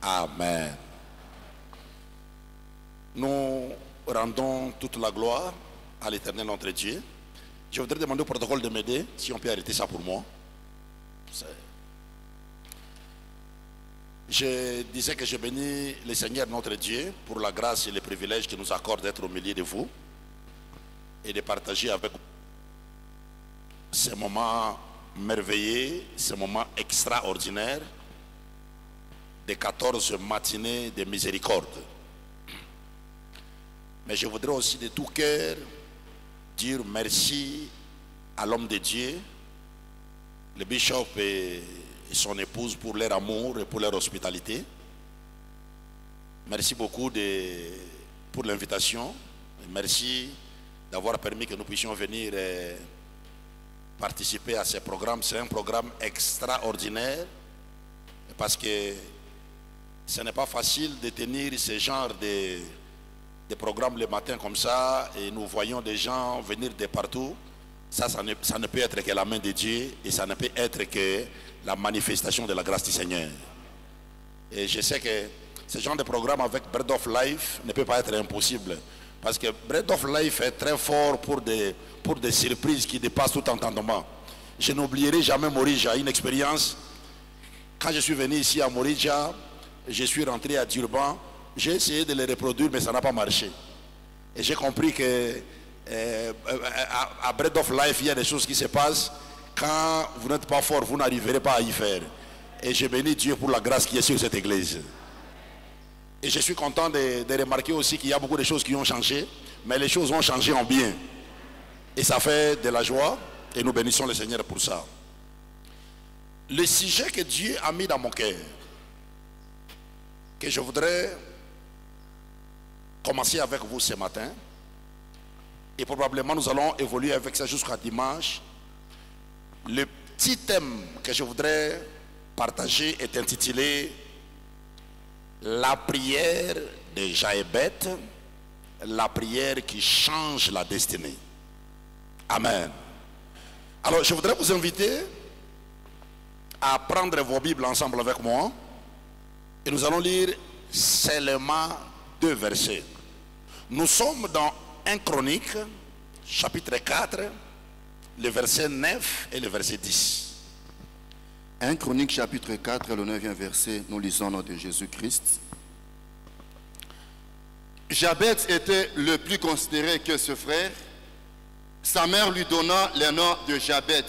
Amen. Nous rendons toute la gloire à l'Éternel notre Dieu. Je voudrais demander au protocole de m'aider, si on peut arrêter ça pour moi. Je disais que je bénis le Seigneur notre Dieu pour la grâce et le privilège qu'il nous accorde d'être au milieu de vous et de partager avec vous ces moments merveilleux, ces moments extraordinaires des 14 matinées de miséricorde. Mais je voudrais aussi de tout cœur dire merci à l'homme de Dieu, le bishop et son épouse pour leur amour et pour leur hospitalité. Merci beaucoup pour l'invitation. Merci d'avoir permis que nous puissions venir participer à ce programme. C'est un programme extraordinaire parce que ce n'est pas facile de tenir ce genre de programme le matin comme ça et nous voyons des gens venir de partout. Ça ne peut être que la main de Dieu et ça ne peut être que la manifestation de la grâce du Seigneur. Et je sais que ce genre de programme avec Bread of Life ne peut pas être impossible parce que Bread of Life est très fort pour des surprises qui dépassent tout entendement. Je n'oublierai jamais Morija, une expérience. Quand je suis venu ici à Morija, je suis rentré à Durban, j'ai essayé de les reproduire mais ça n'a pas marché. Et j'ai compris que à Bread of Life, il y a des choses qui se passent. Quand vous n'êtes pas fort, vous n'arriverez pas à y faire. Et je bénis Dieu pour la grâce qui est sur cette église. Et je suis content de remarquer aussi qu'il y a beaucoup de choses qui ont changé, mais les choses ont changé en bien. Et ça fait de la joie et nous bénissons le Seigneur pour ça. Le sujet que Dieu a mis dans mon cœur, que je voudrais commencer avec vous ce matin, et probablement nous allons évoluer avec ça jusqu'à dimanche. Le petit thème que je voudrais partager est intitulé la prière de Jaébet, la prière qui change la destinée. Amen. Alors je voudrais vous inviter à prendre vos Bibles ensemble avec moi et nous allons lire seulement 2 versets. Nous sommes dans 1 Chronique, chapitre 4, le verset 9 et le verset 10. 1 Chronique, chapitre 4, le 9e verset, nous lisons au nom de Jésus-Christ. Jabez était le plus considéré que ce frère. Sa mère lui donna le nom de Jabez,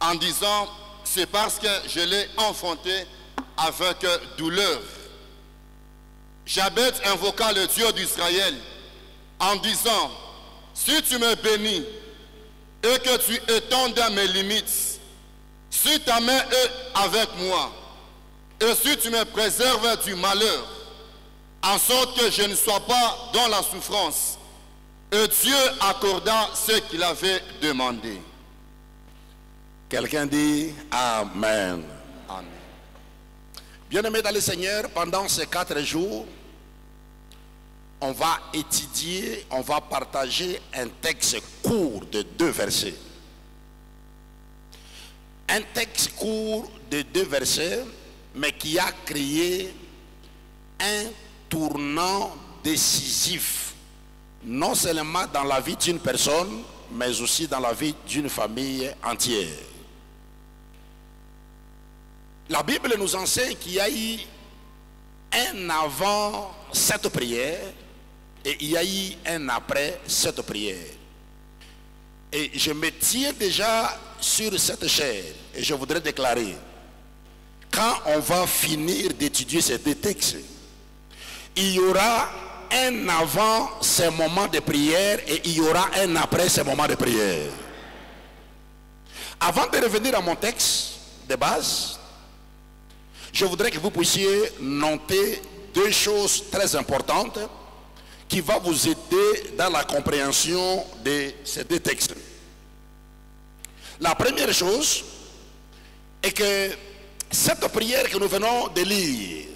en disant, c'est parce que je l'ai enfanté avec douleur. Jabez invoqua le Dieu d'Israël en disant, si tu me bénis et que tu étendes mes limites, si ta main est avec moi et si tu me préserves du malheur, en sorte que je ne sois pas dans la souffrance, et Dieu accorda ce qu'il avait demandé. Quelqu'un dit Amen. Amen. Bien-aimés dans le Seigneur, pendant ces 4 jours, on va étudier, on va partager un texte court de 2 versets. Un texte court de 2 versets, mais qui a créé un tournant décisif, non seulement dans la vie d'une personne, mais aussi dans la vie d'une famille entière. La Bible nous enseigne qu'il y a eu un avant cette prière et il y a eu un après cette prière. Et je me tiens déjà sur cette chaire et je voudrais déclarer, quand on va finir d'étudier ces 2 textes, il y aura un avant ces moments de prière et il y aura un après ces moments de prière. Avant de revenir à mon texte de base, je voudrais que vous puissiez noter 2 choses très importantes qui vont vous aider dans la compréhension de ces 2 textes. La première chose est que cette prière que nous venons de lire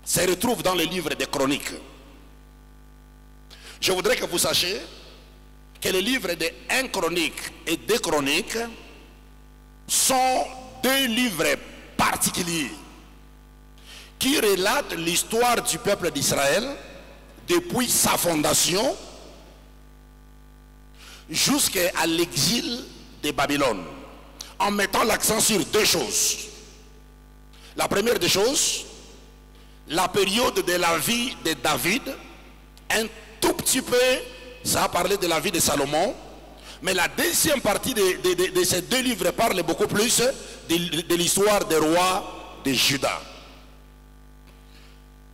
se retrouve dans le livre des Chroniques. Je voudrais que vous sachiez que les livres de 1 Chronique et 2 Chroniques sont deux livres particuliers qui relatent l'histoire du peuple d'Israël depuis sa fondation jusqu'à l'exil de Babylone, en mettant l'accent sur deux choses. La première des choses, la période de la vie de David, un tout petit peu, ça a parlé de la vie de Salomon, mais la deuxième partie de ces deux livres parle beaucoup plus de l'histoire des rois de Juda.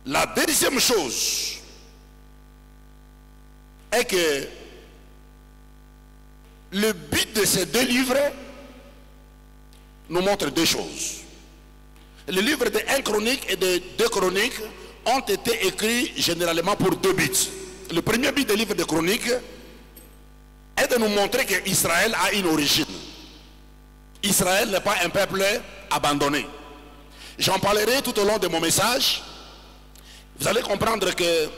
La deuxième chose est que le but de ces deux livres nous montre deux choses. Les livres de 1 Chronique et de 2 Chroniques ont été écrits généralement pour deux buts. Le premier but des livres de Chroniques est de nous montrer qu'Israël a une origine. Israël n'est pas un peuple abandonné. J'en parlerai tout au long de mon message. Vous allez comprendre que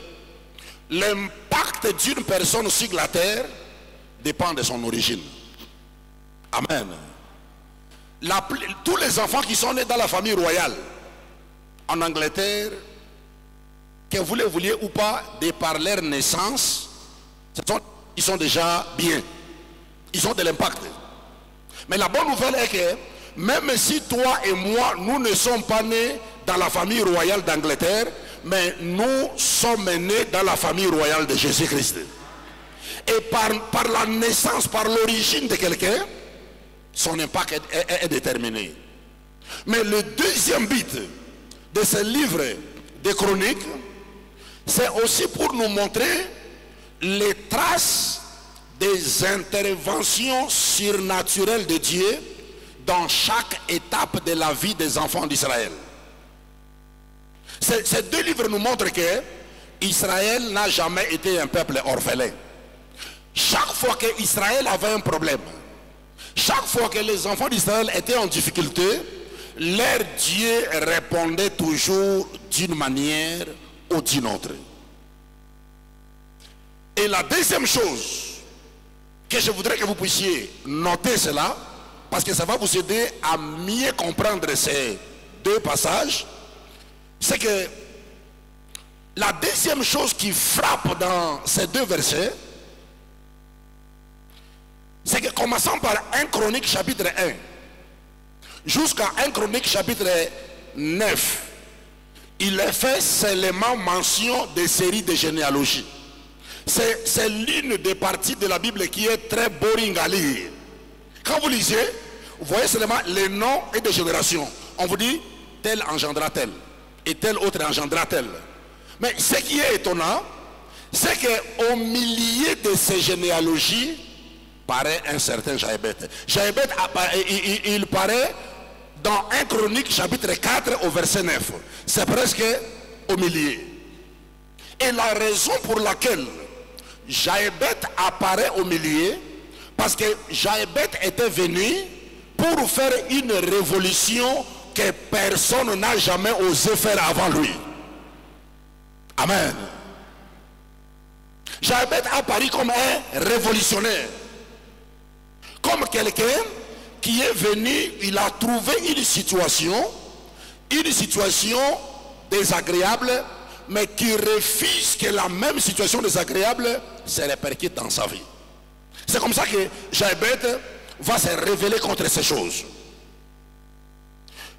l'impact d'une personne sur la terre dépend de son origine. Amen. Tous les enfants qui sont nés dans la famille royale en Angleterre, que vous le vouliez ou pas, de par leur naissance, ils sont déjà bien. Ils ont de l'impact. Mais la bonne nouvelle est que même si toi et moi, nous ne sommes pas nés dans la famille royale d'Angleterre, mais nous sommes nés dans la famille royale de Jésus-Christ. Et par la naissance, par l'origine de quelqu'un, son impact est déterminé. Mais le deuxième but de ce livre de chroniques, c'est aussi pour nous montrer les traces des interventions surnaturelles de Dieu dans chaque étape de la vie des enfants d'Israël. Ces deux livres nous montrent que Israël n'a jamais été un peuple orphelin. Chaque fois qu'Israël avait un problème, chaque fois que les enfants d'Israël étaient en difficulté, leur Dieu répondait toujours d'une manière ou d'une autre. Et la deuxième chose que je voudrais que vous puissiez noter cela, parce que ça va vous aider à mieux comprendre ces deux passages, c'est que la deuxième chose qui frappe dans ces deux versets, c'est que commençant par 1 Chronique chapitre 1 jusqu'à 1 Chronique chapitre 9, il est fait seulement mention des séries de généalogie. C'est l'une des parties de la Bible qui est très boring à lire. Quand vous lisez, vous voyez seulement les noms et des générations. On vous dit tel engendra tel et tel autre engendra tel. Mais ce qui est étonnant, c'est qu'au milieu de ces généalogies paraît un certain Jaébet. Jaébet, il paraît dans 1 Chronique chapitre 4 au verset 9. C'est presque au milieu. Et la raison pour laquelle Jaébet apparaît au milieu, parce que Jaébet était venu pour faire une révolution que personne n'a jamais osé faire avant lui. Amen. Jaébet apparu comme un révolutionnaire, comme quelqu'un qui est venu, il a trouvé une situation désagréable, mais qui refuse que la même situation désagréable se répercute dans sa vie. C'est comme ça que Jaébet va se révéler contre ces choses.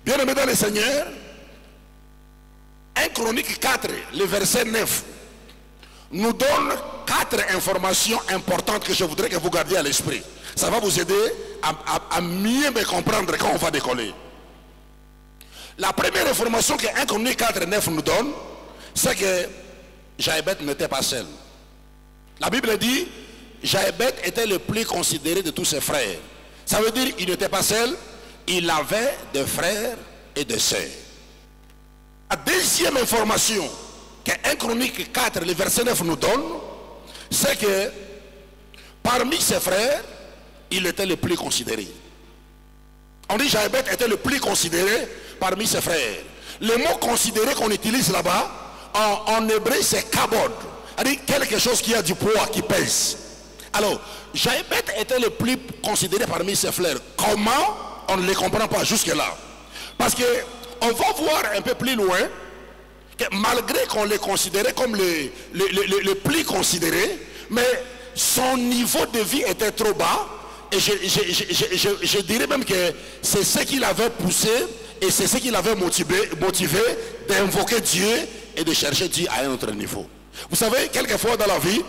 Bien aimé dans le Seigneur, 1 Chronique 4, le verset 9, nous donne 4 informations importantes que je voudrais que vous gardiez à l'esprit. Ça va vous aider à mieux me comprendre quand on va décoller. La première information que 1 Chronique 4, 9 nous donne, c'est que Jaébet n'était pas seul. La Bible dit, Jaébet était le plus considéré de tous ses frères. Ça veut dire qu'il n'était pas seul, il avait des frères et des sœurs. La deuxième information que 1 Chronique 4, le verset 9 nous donne, c'est que parmi ses frères, il était le plus considéré. On dit Jaébet était le plus considéré parmi ses frères. Le mot considéré qu'on utilise là-bas, en hébreu c'est kabod. C'est-à-dire quelque chose qui a du poids, qui pèse. Alors, Jaébet était le plus considéré parmi ses frères. Comment? on ne les comprend pas jusque-là. Parce qu'on va voir un peu plus loin que malgré qu'on les considérait comme les plus considérés, mais son niveau de vie était trop bas. Et je dirais même que c'est ce qui l'avait poussé et c'est ce qui l'avait motivé d'invoquer Dieu et de chercher Dieu à un autre niveau. Vous savez, quelquefois dans la vie,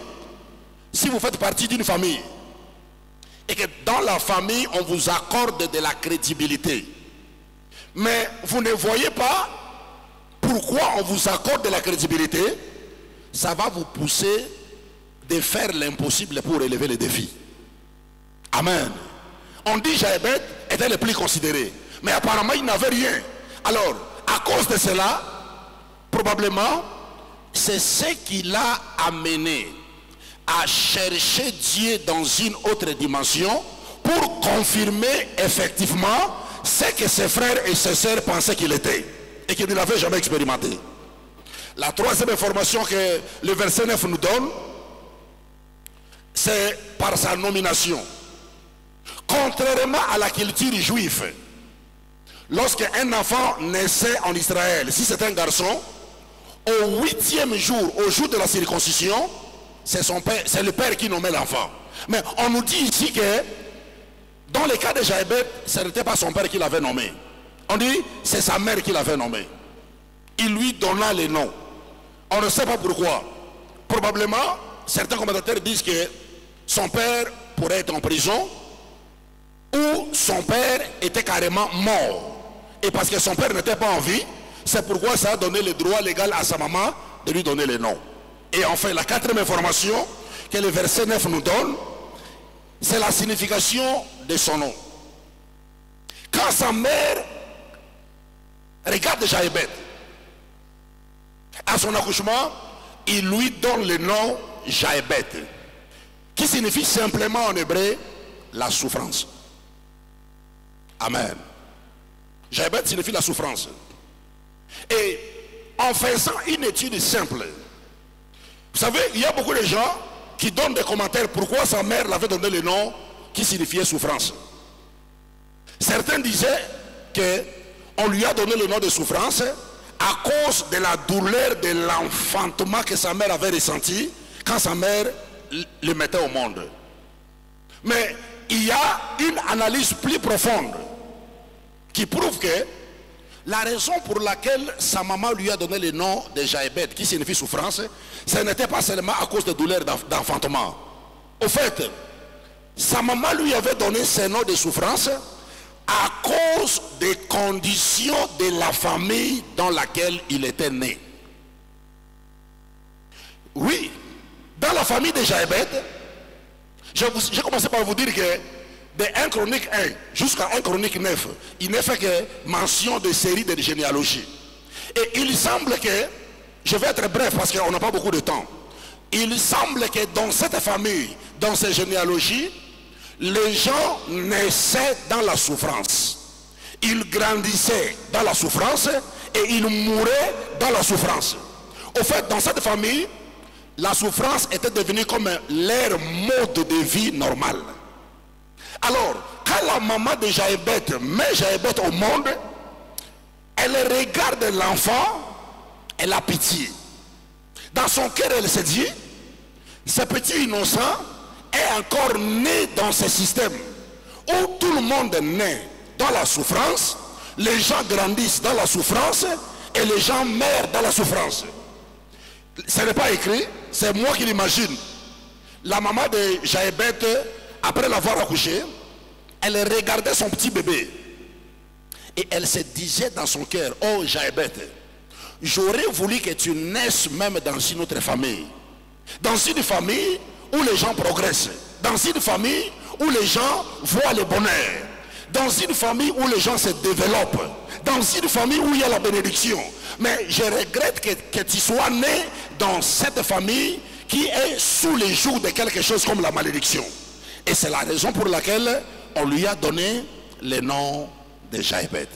si vous faites partie d'une famille et que dans la famille on vous accorde de la crédibilité, mais vous ne voyez pas pourquoi on vous accorde de la crédibilité, ça va vous pousser de faire l'impossible pour relever les défis. Amen. On dit Jaébet était le plus considéré, mais apparemment il n'avait rien. Alors, à cause de cela, probablement, c'est ce qui l'a amené à chercher Dieu dans une autre dimension pour confirmer effectivement ce que ses frères et ses sœurs pensaient qu'il était et qu'il ne l'avait jamais expérimenté. La troisième information que le verset 9 nous donne, c'est par sa nomination. Contrairement à la culture juive, lorsqu'un enfant naissait en Israël, si c'est un garçon, au 8e jour, au jour de la circoncision, c'est le père qui nommait l'enfant. Mais on nous dit ici que dans le cas de Jaébet, ce n'était pas son père qui l'avait nommé. On dit c'est sa mère qui l'avait nommé. Il lui donna les noms. On ne sait pas pourquoi. Probablement, certains commentateurs disent que son père pourrait être en prison ou son père était carrément mort. Et parce que son père n'était pas en vie, c'est pourquoi ça a donné le droit légal à sa maman de lui donner les noms. Et enfin, la quatrième information que le verset 9 nous donne, c'est la signification de son nom. Quand sa mère regarde Jaébet, à son accouchement, il lui donne le nom Jaébet, qui signifie simplement en hébreu la souffrance. Amen. Jaébet signifie la souffrance. Et en faisant une étude simple, vous savez, il y a beaucoup de gens qui donnent des commentaires pourquoi sa mère l'avait donné le nom qui signifiait souffrance. Certains disaient qu'on lui a donné le nom de souffrance à cause de la douleur de l'enfantement que sa mère avait ressenti quand sa mère le mettait au monde. Mais il y a une analyse plus profonde qui prouve que la raison pour laquelle sa maman lui a donné le nom de Jaébet, qui signifie souffrance, ce n'était pas seulement à cause de douleurs d'enfantement. Au fait, sa maman lui avait donné ce nom de souffrance à cause des conditions de la famille dans laquelle il était né. Oui, dans la famille de Jaébet, j'ai commencé par vous dire que de 1 Chronique 1 jusqu'à 1 Chronique 9, il n'est fait que mention de séries de généalogie. Et il semble que, je vais être bref parce qu'on n'a pas beaucoup de temps, il semble que dans cette famille, dans ces généalogies, les gens naissaient dans la souffrance. Ils grandissaient dans la souffrance et ils mouraient dans la souffrance. Au fait, dans cette famille, la souffrance était devenue comme leur mode de vie normal. Alors, quand la maman de Jaébet met Jaébet au monde, elle regarde l'enfant, elle a pitié. Dans son cœur, elle se dit, ce petit innocent est encore né dans ce système où tout le monde naît dans la souffrance, les gens grandissent dans la souffrance et les gens meurent dans la souffrance. Ce n'est pas écrit, c'est moi qui l'imagine. La maman de Jaébet, après l'avoir accouché, elle regardait son petit bébé et elle se disait dans son cœur, oh Jaébet, j'aurais voulu que tu naisses même dans une autre famille, dans une famille où les gens progressent, dans une famille où les gens voient le bonheur, dans une famille où les gens se développent, dans une famille où il y a la bénédiction. Mais je regrette que tu sois né dans cette famille qui est sous les jougs de quelque chose comme la malédiction. Et c'est la raison pour laquelle on lui a donné le nom de Jaébet.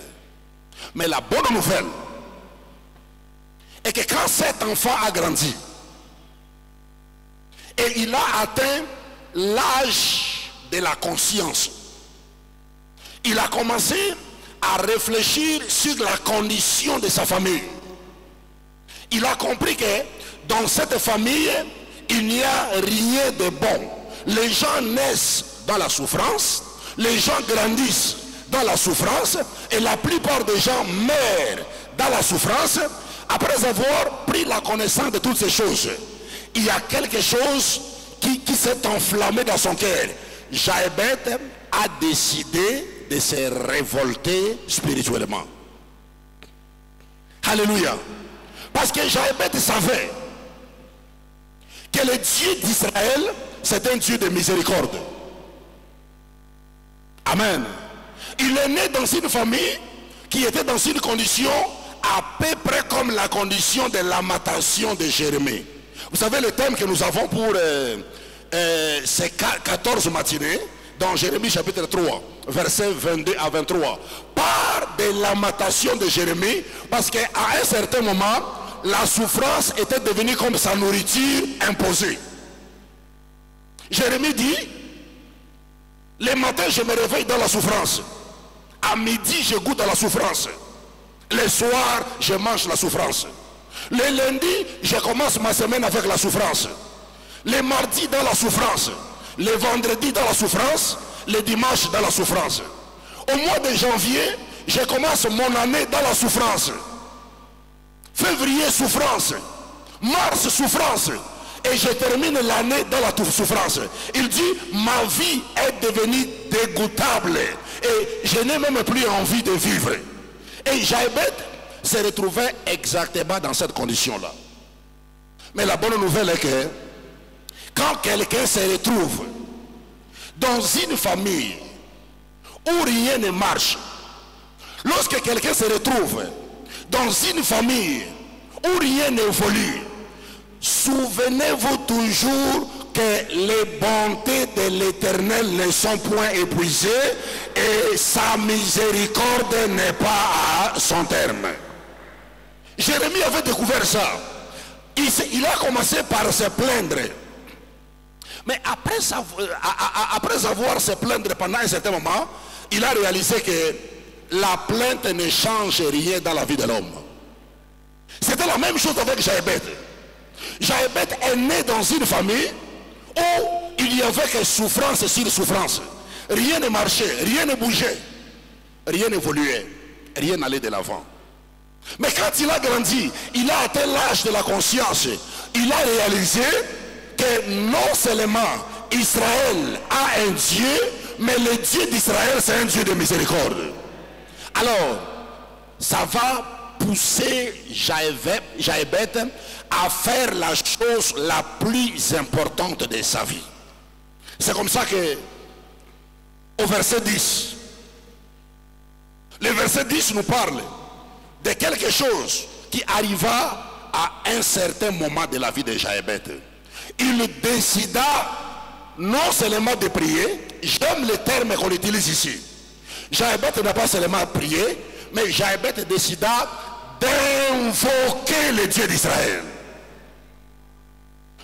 Mais la bonne nouvelle est que quand cet enfant a grandi et il a atteint l'âge de la conscience, il a commencé à réfléchir sur la condition de sa famille. Il a compris que dans cette famille, il n'y a rien de bon. Les gens naissent dans la souffrance, les gens grandissent dans la souffrance, et la plupart des gens meurent dans la souffrance après avoir pris la connaissance de toutes ces choses. Il y a quelque chose qui s'est enflammé dans son cœur. Jochebed a décidé de se révolter spirituellement. Alléluia. Parce que Jochebed savait que le Dieu d'Israël, c'est un Dieu de miséricorde. Amen. Il est né dans une famille qui était dans une condition à peu près comme la condition de lamentation de Jérémie. Vous savez le thème que nous avons pour ces 14 matinées dans Jérémie chapitre 3, versets 22 à 23. Par des lamentations de Jérémie, parce qu'à un certain moment, la souffrance était devenue comme sa nourriture imposée. Jérémie dit, les matins je me réveille dans la souffrance. À midi je goûte à la souffrance. Le soir je mange la souffrance. Le lundi je commence ma semaine avec la souffrance. Le mardi dans la souffrance. Le vendredi dans la souffrance. Le dimanche dans la souffrance. Au mois de janvier, je commence mon année dans la souffrance. Février, souffrance. Mars, souffrance. Et je termine l'année dans la souffrance. Il dit, ma vie est devenue dégoûtable. Et je n'ai même plus envie de vivre. Et Jochebed se retrouvait exactement dans cette condition-là. Mais la bonne nouvelle est que quand quelqu'un se retrouve dans une famille où rien ne marche, lorsque quelqu'un se retrouve dans une famille où rien n'évolue, souvenez-vous toujours que les bontés de l'Éternel ne sont point épuisées et sa miséricorde n'est pas à son terme. Jérémie avait découvert ça. Il a commencé par se plaindre. Mais après avoir se plaindre pendant un certain moment, il a réalisé que la plainte ne change rien dans la vie de l'homme. C'était la même chose avec Jochebed. Jochebed est né dans une famille où il y avait que souffrance sur souffrance. Rien ne marchait, rien ne bougeait, rien n'évoluait, rien n'allait de l'avant. Mais quand il a grandi, il a atteint l'âge de la conscience. Il a réalisé que non seulement Israël a un Dieu, mais le Dieu d'Israël c'est un Dieu de miséricorde. Alors, ça va pousser Jochebed à faire la chose la plus importante de sa vie. C'est comme ça que au verset 10, le verset 10 nous parle de quelque chose qui arriva à un certain moment de la vie de Jochebed. Il décida non seulement de prier, j'aime le terme qu'on utilise ici. Jochebed n'a pas seulement prié, mais Jochebed décida d'invoquer le Dieu d'Israël.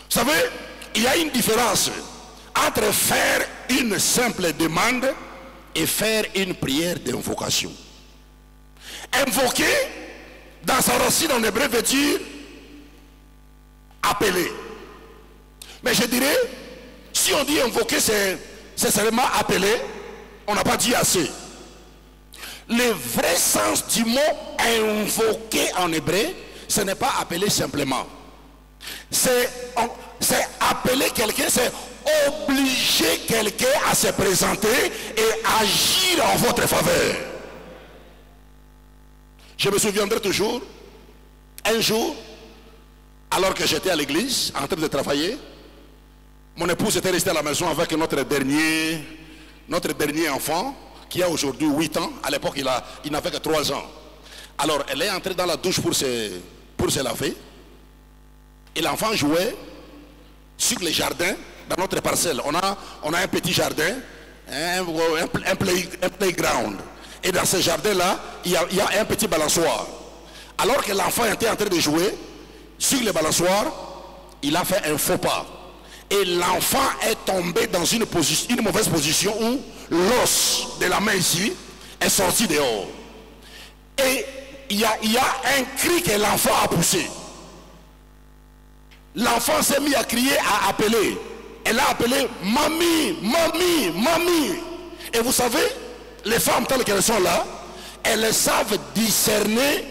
Vous savez, il y a une différence entre faire une simple demande et faire une prière d'invocation. Invoquer, dans sa racine en hébreu, veut dire appeler. Mais je dirais, si on dit invoquer, c'est seulement appeler, on n'a pas dit assez. Le vrai sens du mot invoquer en hébreu, ce n'est pas appeler simplement. C'est appeler quelqu'un, c'est obliger quelqu'un à se présenter et agir en votre faveur. Je me souviendrai toujours, un jour, alors que j'étais à l'église, en train de travailler, mon épouse était restée à la maison avec notre dernier enfant, qui a aujourd'hui 8 ans. À l'époque, il n'avait que 3 ans. Alors, elle est entrée dans la douche pour se laver. Et l'enfant jouait sur les jardins, dans notre parcelle. On a un petit jardin, un playground. Et dans ce jardin-là, il y a un petit balançoire. Alors que l'enfant était en train de jouer sur le balançoire, il a fait un faux pas. Et l'enfant est tombé dans une mauvaise position où l'os de la main ici est sorti dehors. Et il y a un cri que l'enfant a poussé. L'enfant s'est mis à crier, à appeler. Elle a appelé mamie, mamie, mamie. Et vous savez, les femmes telles qu'elles sont là, elles savent discerner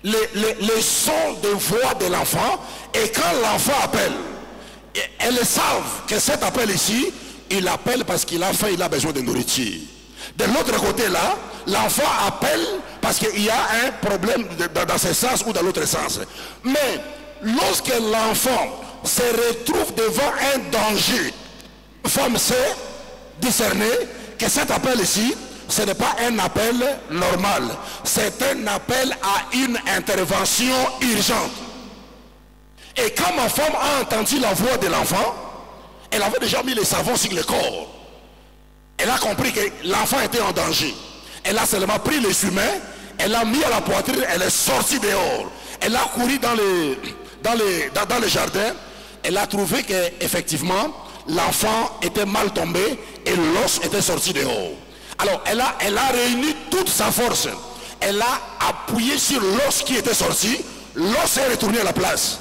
les sons de voix de l'enfant. Et quand l'enfant appelle, elles savent que cet appel ici, il appelle parce qu'il a faim, il a besoin de nourriture. De l'autre côté là, l'enfant appelle parce qu'il y a un problème dans ce sens ou dans l'autre sens. Mais lorsque l'enfant se retrouve devant un danger, la femme sait discerner que cet appel ici, ce n'est pas un appel normal. C'est un appel à une intervention urgente. Et quand ma femme a entendu la voix de l'enfant, elle avait déjà mis les savons sur le corps. Elle a compris que l'enfant était en danger. Elle a seulement pris les fumets, elle l'a mis à la poitrine, elle est sortie dehors. Elle a couru dans le jardin. Elle a trouvé qu'effectivement, l'enfant était mal tombé et l'os était sorti dehors. Alors, elle a réuni toute sa force. Elle a appuyé sur l'os qui était sorti. L'os est retourné à la place.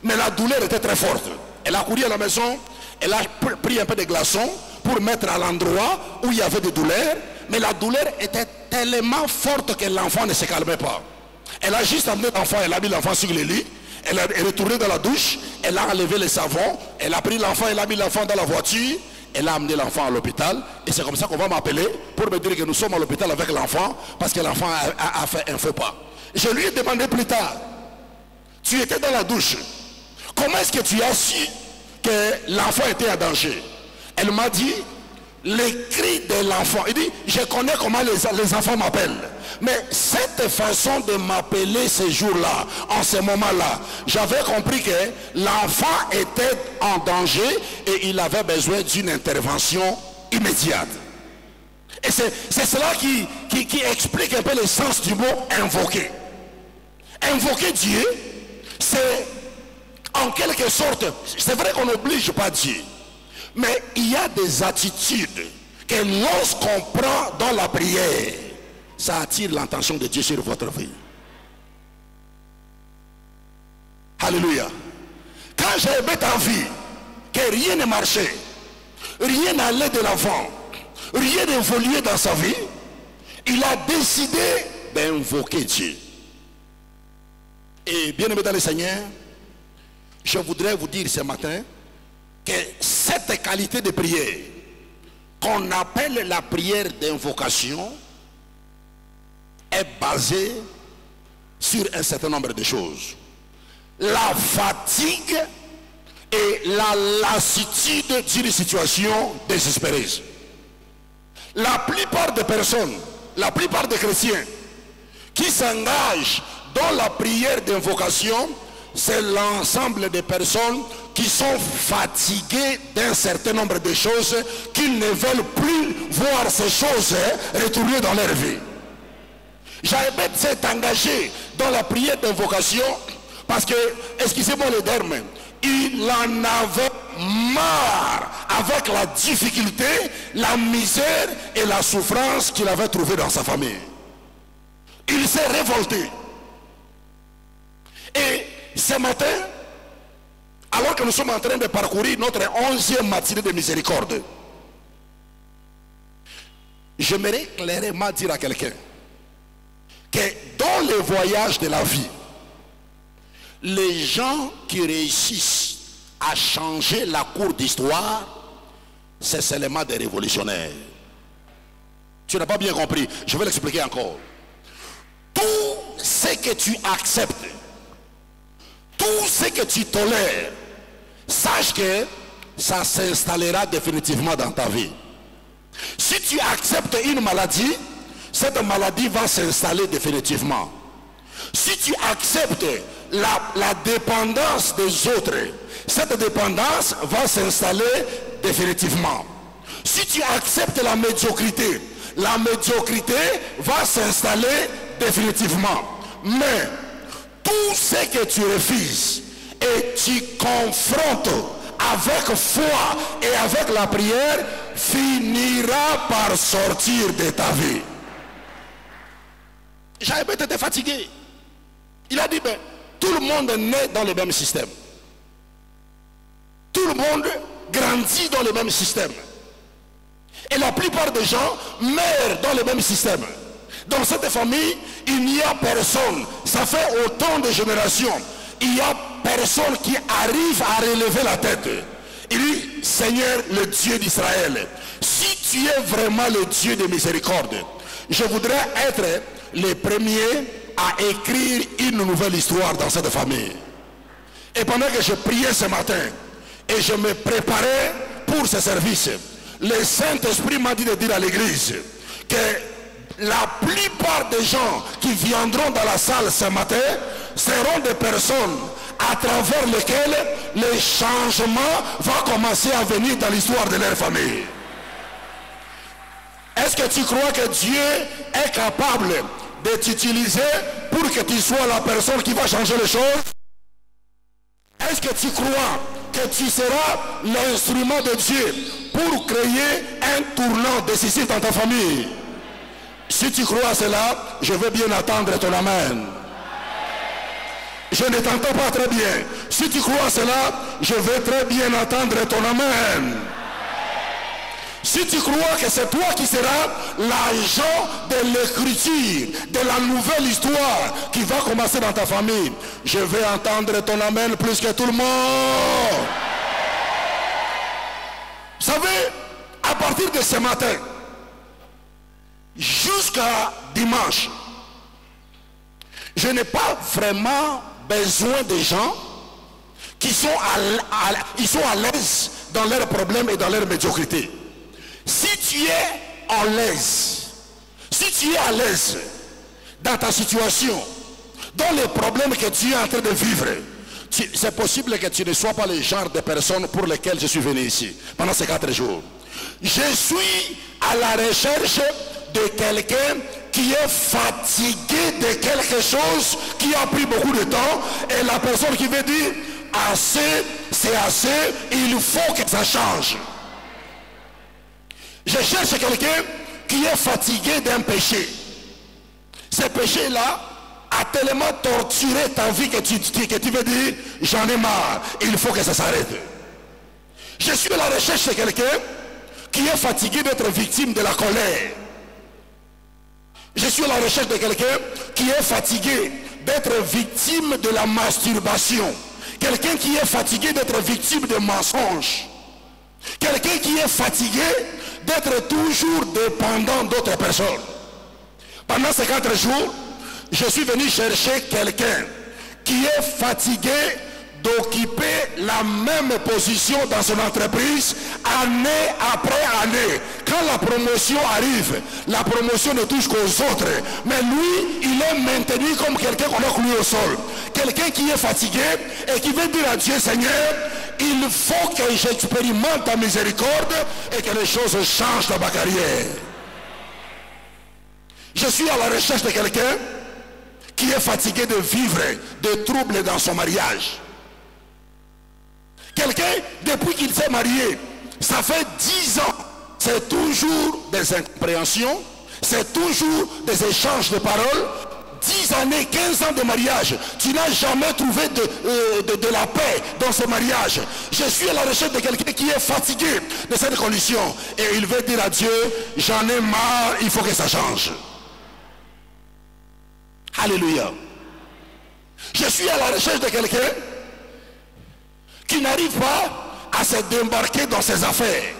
Mais la douleur était très forte. Elle a couru à la maison. Elle a pris un peu de glaçons pour mettre à l'endroit où il y avait des douleurs. Mais la douleur était tellement forte que l'enfant ne se calmait pas. Elle a juste amené l'enfant. Elle a mis l'enfant sur le lit. Elle est retournée dans la douche. Elle a enlevé les savons. Elle a pris l'enfant. Elle a mis l'enfant dans la voiture. Elle a amené l'enfant à l'hôpital. Et c'est comme ça qu'on va m'appeler pour me dire que nous sommes à l'hôpital avec l'enfant parce que l'enfant a fait un faux pas. Je lui ai demandé plus tard, tu étais dans la douche. Comment est-ce que tu as su que l'enfant était en danger? Elle m'a dit, les cris de l'enfant. Il dit, je connais comment les enfants m'appellent. Mais cette façon de m'appeler ces jours-là, en ce moment-là, j'avais compris que l'enfant était en danger et il avait besoin d'une intervention immédiate. Et c'est cela qui explique un peu le sens du mot invoquer. Invoquer Dieu, c'est en quelque sorte, c'est vrai qu'on n'oblige pas Dieu. Mais il y a des attitudes que lorsqu'on prend dans la prière, ça attire l'attention de Dieu sur votre vie. Alléluia. Quand j'avais envie que rien ne marchait, rien n'allait de l'avant, rien n'évoluait dans sa vie, il a décidé d'invoquer Dieu. Et bien aimé dans le Seigneur, je voudrais vous dire ce matin que cette qualité de prière qu'on appelle la prière d'invocation est basée sur un certain nombre de choses. La fatigue et la lassitude d'une situation désespéreuse. La plupart des personnes, la plupart des chrétiens qui s'engagent dans la prière d'invocation, c'est l'ensemble des personnes qui sont fatiguées d'un certain nombre de choses, qu'ils ne veulent plus voir ces choses retourner dans leur vie. Jaébet s'est engagé dans la prière d'invocation parce que, excusez-moi le terme, il en avait marre avec la difficulté, la misère et la souffrance qu'il avait trouvée dans sa famille. Il s'est révolté. Et ce matin, alors que nous sommes en train de parcourir notre 11e matinée de miséricorde, j'aimerais clairement dire à quelqu'un que dans le voyage de la vie, les gens qui réussissent à changer la cour d'histoire, c'est seulement des révolutionnaires. Tu n'as pas bien compris, je vais l'expliquer encore. Tout ce que tu acceptes, tout ce que tu tolères, sache que ça s'installera définitivement dans ta vie. Si tu acceptes une maladie, cette maladie va s'installer définitivement. Si tu acceptes la dépendance des autres, cette dépendance va s'installer définitivement. Si tu acceptes la médiocrité va s'installer définitivement. Mais tout ce que tu refuses et tu confrontes avec foi et avec la prière finira par sortir de ta vie. Jaébet était fatigué. Il a dit, ben, tout le monde naît dans le même système. Tout le monde grandit dans le même système. Et la plupart des gens meurent dans le même système. Dans cette famille, il n'y a personne. Ça fait autant de générations. Il n'y a personne qui arrive à relever la tête. Il dit, Seigneur, le Dieu d'Israël, si tu es vraiment le Dieu de miséricorde, je voudrais être le premier à écrire une nouvelle histoire dans cette famille. Et pendant que je priais ce matin, et je me préparais pour ce service, le Saint-Esprit m'a dit de dire à l'église que la plupart des gens qui viendront dans la salle ce matin seront des personnes à travers lesquelles le changement va commencer à venir dans l'histoire de leur famille. Est-ce que tu crois que Dieu est capable de t'utiliser pour que tu sois la personne qui va changer les choses? Est-ce que tu crois que tu seras l'instrument de Dieu pour créer un tournant décisif dans ta famille? Si tu crois à cela, je veux bien attendre ton amen. Je ne t'entends pas très bien. Si tu crois à cela, je veux très bien attendre ton amen. Si tu crois que c'est toi qui seras l'agent de l'écriture, de la nouvelle histoire qui va commencer dans ta famille, je vais entendre ton amen plus que tout le monde. Vous savez, à partir de ce matin, jusqu'à dimanche, je n'ai pas vraiment besoin de gens qui sont à l'aise dans leurs problèmes et dans leur médiocrité. Si tu es à l'aise dans ta situation, dans les problèmes que tu es en train de vivre, c'est possible que tu ne sois pas le genre de personne pour lesquelles je suis venu ici pendant ces 4 jours. Je suis à la recherche de quelqu'un qui est fatigué de quelque chose qui a pris beaucoup de temps, et la personne qui veut dire assez, c'est assez, il faut que ça change. Je cherche quelqu'un qui est fatigué d'un péché. Ce péché-là a tellement torturé ta vie que tu veux dire, j'en ai marre, il faut que ça s'arrête. Je suis à la recherche de quelqu'un qui est fatigué d'être victime de la colère. Je suis à la recherche de quelqu'un qui est fatigué d'être victime de la masturbation. Quelqu'un qui est fatigué d'être victime de mensonges. Quelqu'un qui est fatigué d'être toujours dépendant d'autres personnes. Pendant ces 4 jours, je suis venu chercher quelqu'un qui est fatigué d'occuper la même position dans son entreprise année après année. Quand la promotion arrive, la promotion ne touche qu'aux autres, mais lui, il est maintenu comme quelqu'un qu'on a cloué au sol. Quelqu'un qui est fatigué et qui veut dire à Dieu, Seigneur, il faut que j'expérimente ta miséricorde et que les choses changent dans ma carrière. Je suis à la recherche de quelqu'un qui est fatigué de vivre des troubles dans son mariage. Quelqu'un, depuis qu'il s'est marié, ça fait 10 ans, c'est toujours des incompréhensions, c'est toujours des échanges de paroles. 10 années, 15 ans de mariage, tu n'as jamais trouvé de la paix dans ce mariage. Je suis à la recherche de quelqu'un qui est fatigué de cette condition, et il veut dire à Dieu, j'en ai marre, il faut que ça change. Alléluia. Je suis à la recherche de quelqu'un qui n'arrive pas à se débarquer dans ses affaires.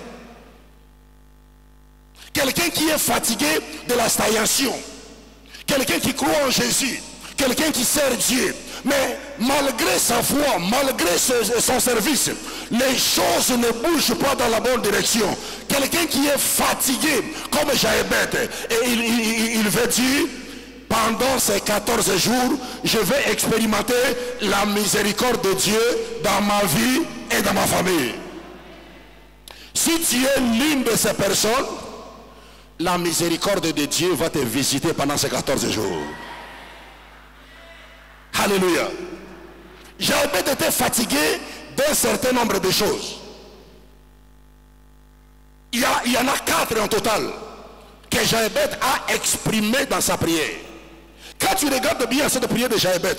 Quelqu'un qui est fatigué de la stagnation. Quelqu'un qui croit en Jésus. Quelqu'un qui sert Dieu. Mais malgré sa foi, malgré son service, les choses ne bougent pas dans la bonne direction. Quelqu'un qui est fatigué, comme Jaébet, et il veut dire, pendant ces 14 jours, je vais expérimenter la miséricorde de Dieu dans ma vie et dans ma famille. Si tu es l'une de ces personnes, la miséricorde de Dieu va te visiter pendant ces 14 jours. Alléluia. J'avais été fatigué d'un certain nombre de choses. Il y en a 4 en total que Jaébet a exprimé dans sa prière. Quand tu regardes bien cette prière de Jaébet,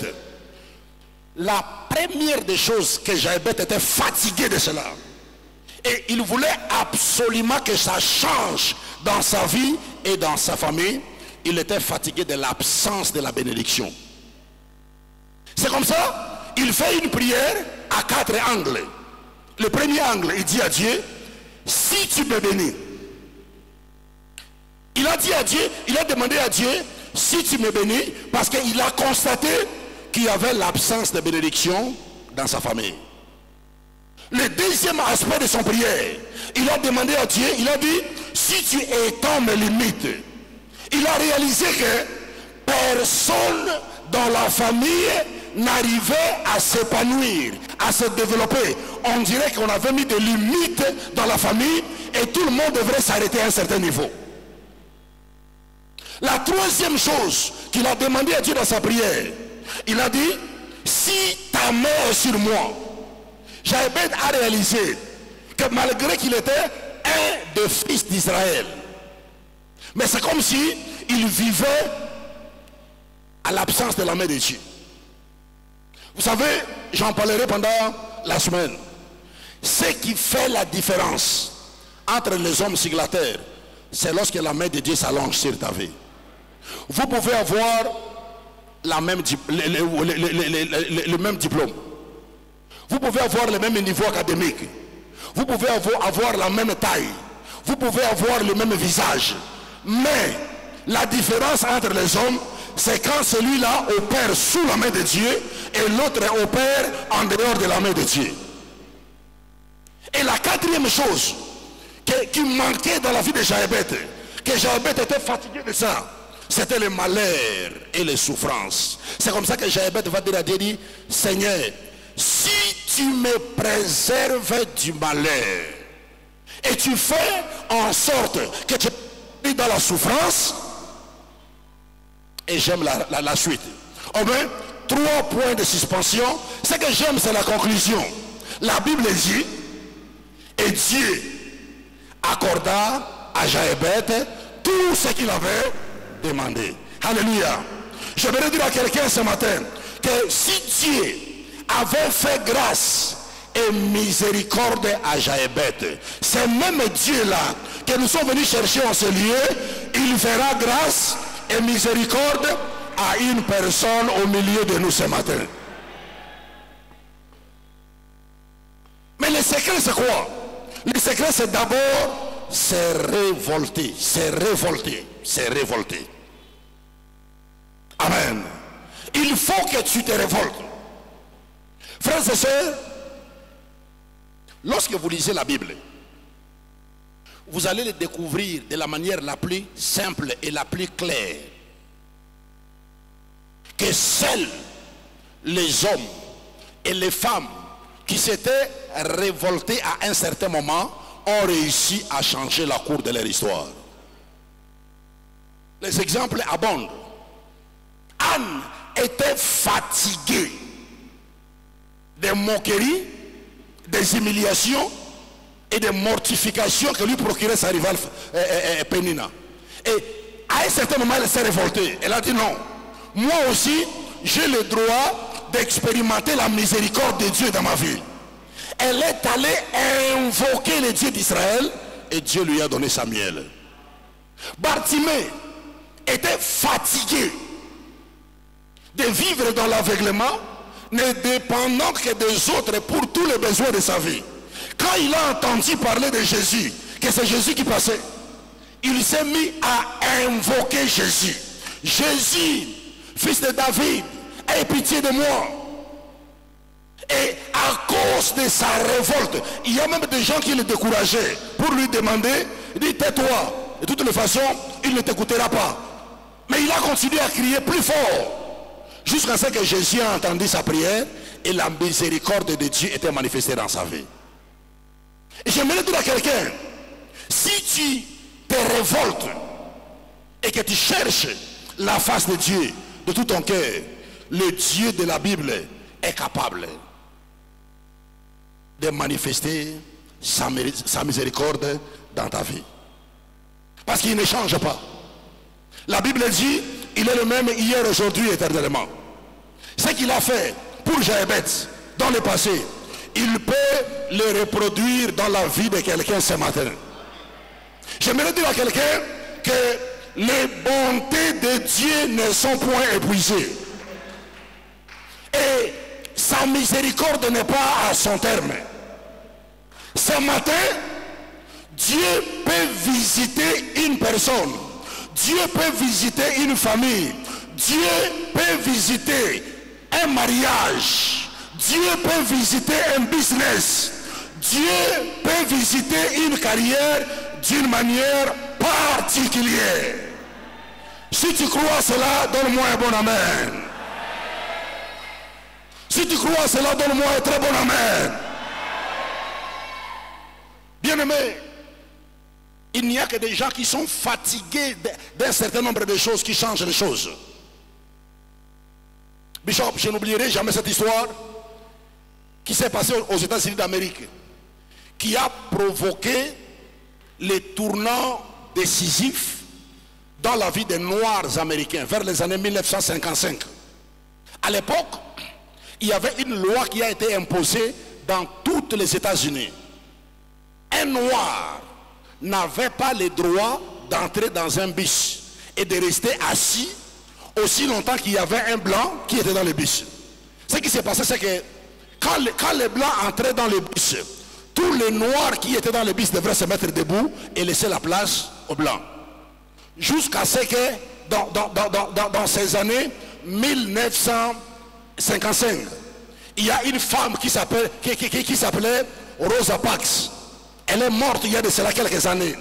la première des choses que Jaébet était fatigué de cela. Et il voulait absolument que ça change dans sa vie et dans sa famille. Il était fatigué de l'absence de la bénédiction. C'est comme ça, il fait une prière à 4 angles. Le premier angle, il dit à Dieu, si tu me bénis. Il a dit à Dieu, il a demandé à Dieu, si tu me bénis, parce qu'il a constaté qu'il y avait l'absence de bénédiction dans sa famille. Le deuxième aspect de son prière, il a demandé à Dieu, il a dit, si tu étends mes limites. Il a réalisé que personne dans la famille n'arrivait à s'épanouir, à se développer. On dirait qu'on avait mis des limites dans la famille et tout le monde devrait s'arrêter à un certain niveau. La troisième chose qu'il a demandé à Dieu dans sa prière, il a dit, si ta main est sur moi. Jaébet a réalisé que malgré qu'il était un des fils d'Israël, mais c'est comme si il vivait à l'absence de la main de Dieu. Vous savez, j'en parlerai pendant la semaine. Ce qui fait la différence entre les hommes signataires, c'est lorsque la main de Dieu s'allonge sur ta vie. Vous pouvez avoir le même diplôme. Vous pouvez avoir le même niveau académique. Vous pouvez avoir la même taille. Vous pouvez avoir le même visage. Mais la différence entre les hommes, c'est quand celui-là opère sous la main de Dieu et l'autre opère en dehors de la main de Dieu. Et la quatrième chose qui manquait dans la vie de Jaébet, que Jaébet était fatigué de ça, c'était le malheur et les souffrances. C'est comme ça que Jaébet va dire à Dieu, Seigneur, si tu me préserves du malheur et tu fais en sorte que tu es dans la souffrance, et j'aime la suite. Au moins, 3 points de suspension. Ce que j'aime, c'est la conclusion. La Bible dit, et Dieu accorda à Jaébet tout ce qu'il avait demandé. Alléluia. Je voudrais dire à quelqu'un ce matin que si Dieu avait fait grâce et miséricorde à Jaébet, c'est même Dieu-là que nous sommes venus chercher en ce lieu. Il fera grâce et miséricorde à une personne au milieu de nous ce matin. Mais le secret c'est quoi? Le secret c'est d'abord se révolter, se révolter. Amen. Il faut que tu te révoltes. Frères et sœurs, lorsque vous lisez la Bible, vous allez le découvrir de la manière la plus simple et la plus claire. Que seuls les hommes et les femmes qui s'étaient révoltés à un certain moment ont réussi à changer la cour de leur histoire. Les exemples abondent. Anne était fatiguée des moqueries, des humiliations et des mortifications que lui procurait sa rivale Pénina. Et à un certain moment, elle s'est révoltée. Elle a dit non, moi aussi, j'ai le droit d'expérimenter la miséricorde de Dieu dans ma vie. Elle est allée invoquer le Dieu d'Israël et Dieu lui a donné Samuel. Bartimée était fatigué de vivre dans l'aveuglement, ne dépendant que des autres pour tous les besoins de sa vie. Quand il a entendu parler de Jésus, que c'est Jésus qui passait, il s'est mis à invoquer Jésus. Jésus, fils de David, aie pitié de moi. Et à cause de sa révolte, il y a même des gens qui le décourageaient pour lui demander, il dit tais-toi. De toutes les façons, il ne t'écoutera pas. Mais il a continué à crier plus fort, jusqu'à ce que Jésus a entendu sa prière et la miséricorde de Dieu était manifestée dans sa vie. Et j'aimerais dire à quelqu'un, si tu te révoltes et que tu cherches la face de Dieu de tout ton cœur, le Dieu de la Bible est capable de manifester sa miséricorde dans ta vie. Parce qu'il ne change pas. La Bible dit, il est le même hier, aujourd'hui, éternellement. Ce qu'il a fait pour Jaébet dans le passé, il peut le reproduire dans la vie de quelqu'un ce matin. J'aimerais dire à quelqu'un que les bontés de Dieu ne sont point épuisées. Et sa miséricorde n'est pas à son terme. Ce matin, Dieu peut visiter une personne. Dieu peut visiter une famille. Dieu peut visiter un mariage. Dieu peut visiter un business. Dieu peut visiter une carrière d'une manière particulière. Si tu crois à cela, donne-moi un bon amen. Si tu crois à cela, donne-moi un très bon amen. Bien-aimés, il n'y a que des gens qui sont fatigués d'un certain nombre de choses qui changent les choses. Bishop, je n'oublierai jamais cette histoire qui s'est passée aux États-Unis d'Amérique, qui a provoqué les tournants décisifs dans la vie des Noirs américains vers les années 1955. À l'époque, il y avait une loi qui a été imposée dans tous les États-Unis. Un Noir n'avait pas le droit d'entrer dans un bus et de rester assis aussi longtemps qu'il y avait un blanc qui était dans le bus. Ce qui s'est passé, c'est que quand les blancs entraient dans le bus, tous les noirs qui étaient dans le bus devraient se mettre debout et laisser la place aux blancs. Jusqu'à ce que dans ces années 1955, il y a une femme qui s'appelait Rosa Parks. Elle est morte il y a de cela quelques années,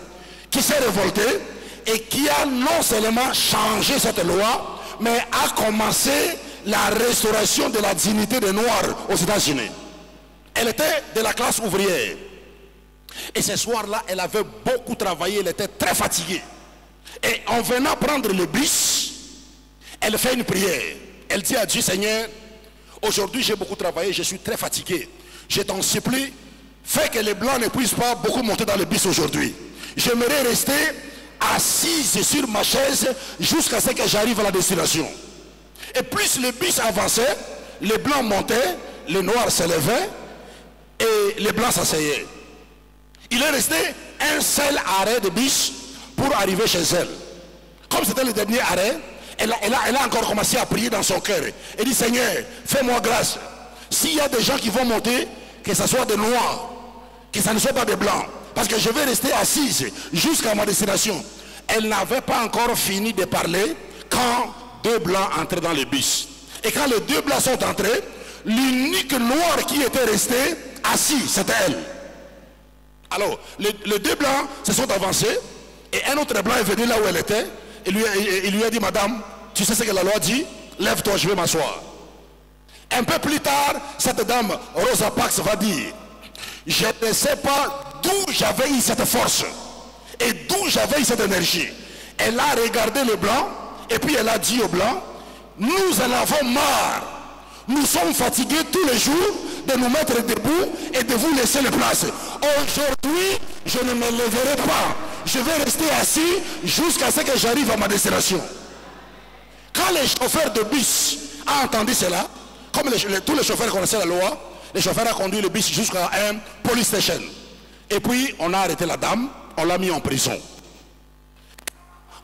qui s'est révoltée et qui a non seulement changé cette loi, mais a commencé la restauration de la dignité des Noirs aux États-Unis. Elle était de la classe ouvrière. Et ce soir-là, elle avait beaucoup travaillé, elle était très fatiguée. Et en venant prendre le bus, elle fait une prière. Elle dit à Dieu, Seigneur, aujourd'hui j'ai beaucoup travaillé, je suis très fatigué. Je t'en supplie, fais que les blancs ne puissent pas beaucoup monter dans le bus aujourd'hui. J'aimerais rester assise sur ma chaise jusqu'à ce que j'arrive à la destination. Et plus le bus avançait, les blancs montaient, les noirs se levaient et les blancs s'asseyaient. Il est resté un seul arrêt de bus pour arriver chez elle. Comme c'était le dernier arrêt, elle a encore commencé à prier dans son cœur. Elle dit, Seigneur, fais-moi grâce. S'il y a des gens qui vont monter, que ce soit des noirs, que ce ne soit pas des blancs, parce que je vais rester assise jusqu'à ma destination. Elle n'avait pas encore fini de parler quand deux blancs entraient dans le bus. Et quand les deux blancs sont entrés, l'unique noir qui était resté assis, c'était elle. Alors, les deux blancs se sont avancés et un autre blanc est venu là où elle était et il lui a dit, Madame, tu sais ce que la loi dit? Lève-toi, je vais m'asseoir. Un peu plus tard, cette dame, Rosa Parks, va dire, je ne sais pas d'où j'avais eu cette force et d'où j'avais eu cette énergie. Elle a regardé le blanc et puis elle a dit au blanc, nous en avons marre. Nous sommes fatigués tous les jours de nous mettre debout et de vous laisser la place. Aujourd'hui, je ne me leverai pas. Je vais rester assis jusqu'à ce que j'arrive à ma destination. Quand les chauffeurs de bus ont entendu cela, comme tous les chauffeurs connaissaient la loi, les chauffeurs ont conduit le bus jusqu'à un police station. Et puis, on a arrêté la dame, on l'a mis en prison.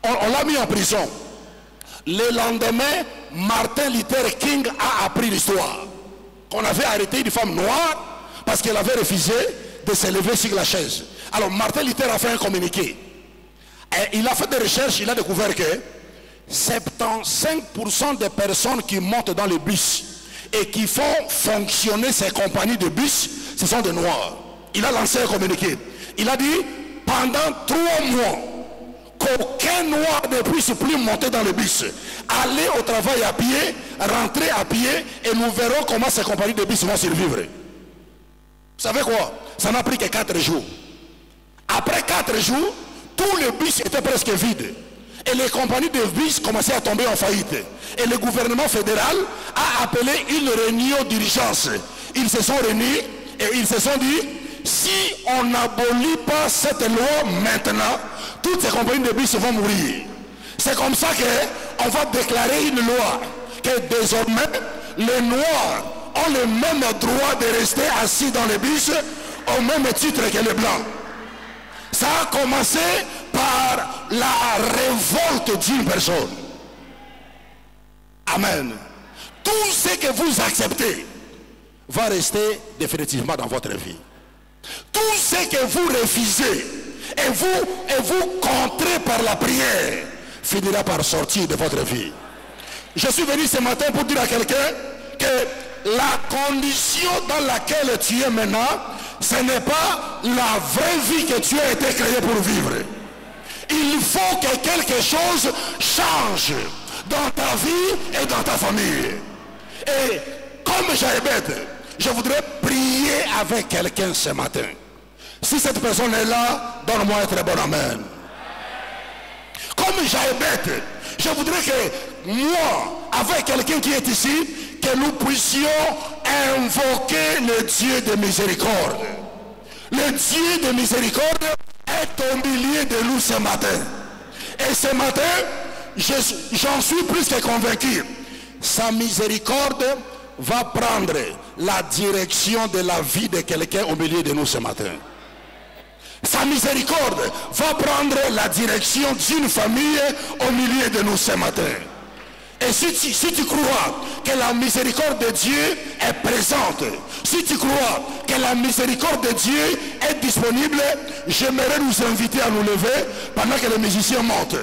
On l'a mis en prison. Le lendemain, Martin Luther King a appris l'histoire. Qu'on avait arrêté une femme noire parce qu'elle avait refusé de se lever sur la chaise. Alors Martin Luther a fait un communiqué. Et il a fait des recherches, il a découvert que 75% des personnes qui montent dans le bus et qui font fonctionner ces compagnies de bus, ce sont des noirs. Il a lancé un communiqué. Il a dit, pendant 3 mois, qu'aucun noir ne puisse plus monter dans le bus, aller au travail à pied, rentrer à pied, et nous verrons comment ces compagnies de bus vont survivre. Vous savez quoi? Ça n'a pris que 4 jours. Après 4 jours, tous les bus étaient presque vides. Et les compagnies de bus commençaient à tomber en faillite. Et le gouvernement fédéral a appelé une réunion d'urgence. Ils se sont réunis et ils se sont dit, si on n'abolit pas cette loi maintenant, toutes ces compagnies de bus vont mourir. C'est comme ça on va déclarer une loi que désormais les Noirs ont le même droit de rester assis dans les bus au même titre que les Blancs. Ça a commencé par la révolte d'une personne. Amen. Tout ce que vous acceptez va rester définitivement dans votre vie. Tout ce que vous refusez et vous contrez par la prière finira par sortir de votre vie. Je suis venu ce matin pour dire à quelqu'un que la condition dans laquelle tu es maintenant, ce n'est pas la vraie vie que tu as été créé pour vivre. Il faut que quelque chose change dans ta vie et dans ta famille. Et comme Jaébet, je voudrais prier avec quelqu'un ce matin. Si cette personne est là, donne-moi un très bon amen. Comme Jaébet, je voudrais que moi, avec quelqu'un qui est ici, que nous puissions invoquer le Dieu de miséricorde. Le Dieu de miséricorde est au milieu de nous ce matin. Et ce matin, j'en suis plus que convaincu. Sa miséricorde va prendre la direction de la vie de quelqu'un au milieu de nous ce matin. Sa miséricorde va prendre la direction d'une famille au milieu de nous ce matin. Et si tu crois que la miséricorde de Dieu est présente, si tu crois que la miséricorde de Dieu est disponible, j'aimerais nous inviter à nous lever pendant que les musiciens montent.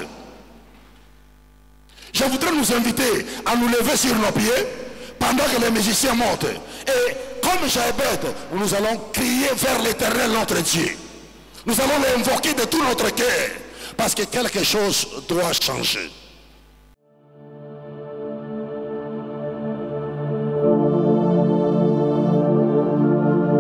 Je voudrais nous inviter à nous lever sur nos pieds pendant que les musiciens montent. Et comme Jaébet, nous allons crier vers l'Éternel notre Dieu. Nous allons l'invoquer de tout notre cœur parce que quelque chose doit changer.